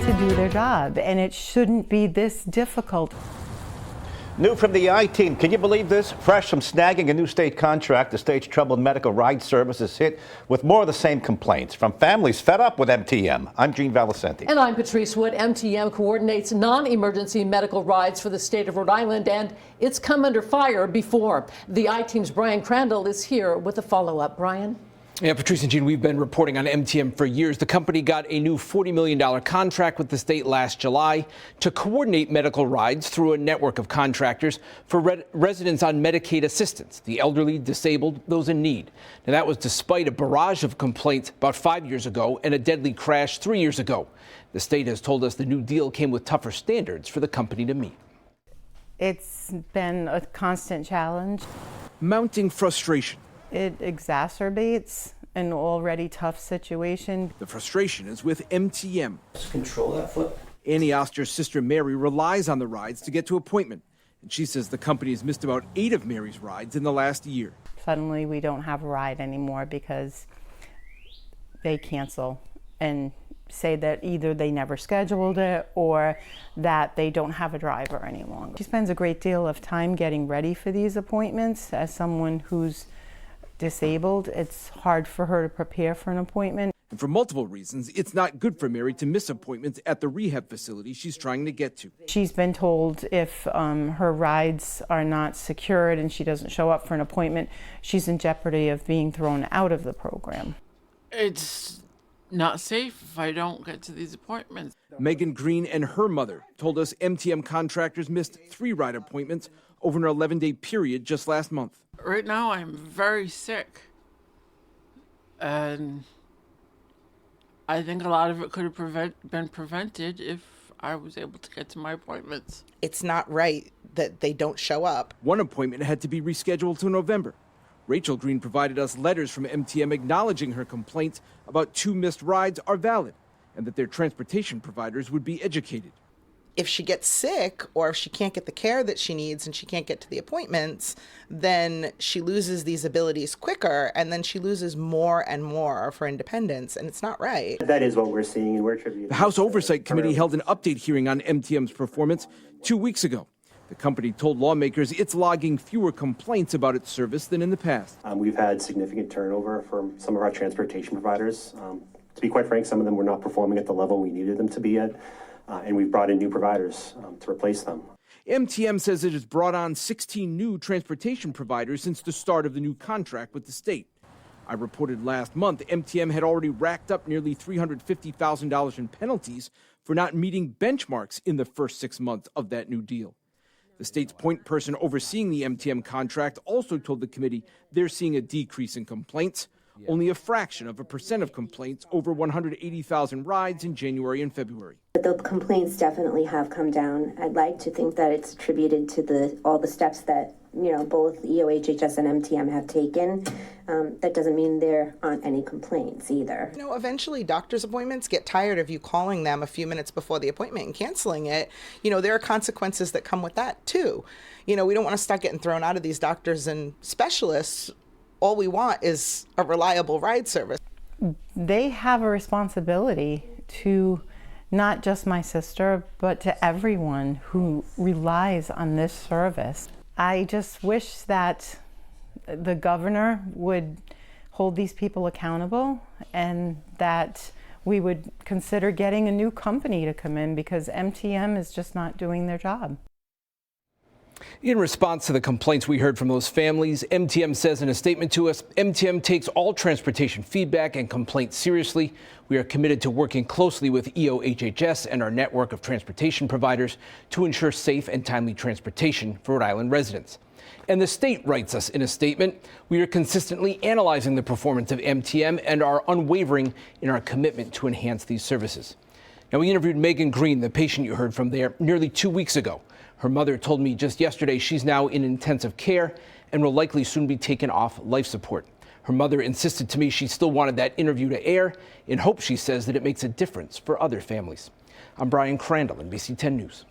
to do their job, and it shouldn't be this difficult. New from the I-Team, can you believe this? Fresh from snagging a new state contract, the state's troubled medical ride service is hit with more of the same complaints from families fed up with MTM. I'm Gene Valicenti. And I'm Patrice Wood. MTM coordinates non-emergency medical rides for the state of Rhode Island, and it's come under fire before. The I-Team's Brian Crandall is here with a follow-up. Brian? Yeah, Patrice and Gene, we've been reporting on MTM for years. The company got a new $40 million contract with the state last July to coordinate medical rides through a network of contractors for residents on Medicaid assistance, the elderly, disabled, those in need. Now, that was despite a barrage of complaints about 5 years ago and a deadly crash 3 years ago. The state has told us the new deal came with tougher standards for the company to meet. It's been a constant challenge. Mounting frustration. It exacerbates an already tough situation. The frustration is with MTM. Just control that foot. Annie Oster's sister Mary relies on the rides to get to appointment, and she says the company has missed about 8 of Mary's rides in the last year. Suddenly we don't have a ride anymore because they cancel and say that either they never scheduled it or that they don't have a driver any longer. She spends a great deal of time getting ready for these appointments. As someone who's disabled, it's hard for her to prepare for an appointment. And for multiple reasons, it's not good for Mary to miss appointments at the rehab facility she's trying to get to. She's been told if her rides are not secured and she doesn't show up for an appointment, she's in jeopardy of being thrown out of the program. It's not safe if I don't get to these appointments. Megan Green and her mother told us MTM contractors missed 3 ride appointments over an 11-day period just last month. Right now I'm very sick, and I think a lot of it could have been prevented if I was able to get to my appointments. It's not right that they don't show up. One appointment had to be rescheduled to November. Rachel Green provided us letters from MTM acknowledging her complaints about 2 missed rides are valid and that their transportation providers would be educated. If she gets sick or if she can't get the care that she needs and she can't get to the appointments, then she loses these abilities quicker, and then she loses more and more of her independence, and it's not right. That is what we're seeing, and we're attributing. The House Oversight Committee held an update hearing on MTM's performance 2 weeks ago. The company told lawmakers it's logging fewer complaints about its service than in the past. We've had significant turnover from some of our transportation providers. To be quite frank, some of them were not performing at the level we needed them to be at. And we've brought in new providers to replace them. MTM says it has brought on 16 new transportation providers since the start of the new contract with the state. I reported last month MTM had already racked up nearly $350,000 in penalties for not meeting benchmarks in the first 6 months of that new deal. The state's point person overseeing the MTM contract also told the committee they're seeing a decrease in complaints. Only a fraction of a percent of complaints over 180,000 rides in January and February. The complaints definitely have come down. I'd like to think that it's attributed to all the steps that both EOHHS and MTM have taken. That doesn't mean there aren't any complaints either. Eventually doctor's appointments get tired of you calling them a few minutes before the appointment and canceling it. There are consequences that come with that too. We don't want to start getting thrown out of these doctors and specialists. All we want is a reliable ride service. They have a responsibility to not just my sister, but to everyone who relies on this service. I just wish that the governor would hold these people accountable and that we would consider getting a new company to come in, because MTM is just not doing their job. In response to the complaints we heard from those families, MTM says in a statement to us, MTM takes all transportation feedback and complaints seriously. We are committed to working closely with EOHHS and our network of transportation providers to ensure safe and timely transportation for Rhode Island residents. And the state writes us in a statement, we are consistently analyzing the performance of MTM and are unwavering in our commitment to enhance these services. Now, we interviewed Megan Green, the patient you heard from there, nearly 2 weeks ago. Her mother told me just yesterday she's now in intensive care and will likely soon be taken off life support. Her mother insisted to me she still wanted that interview to air in hope, she says, that it makes a difference for other families. I'm Brian Crandall, NBC 10 News.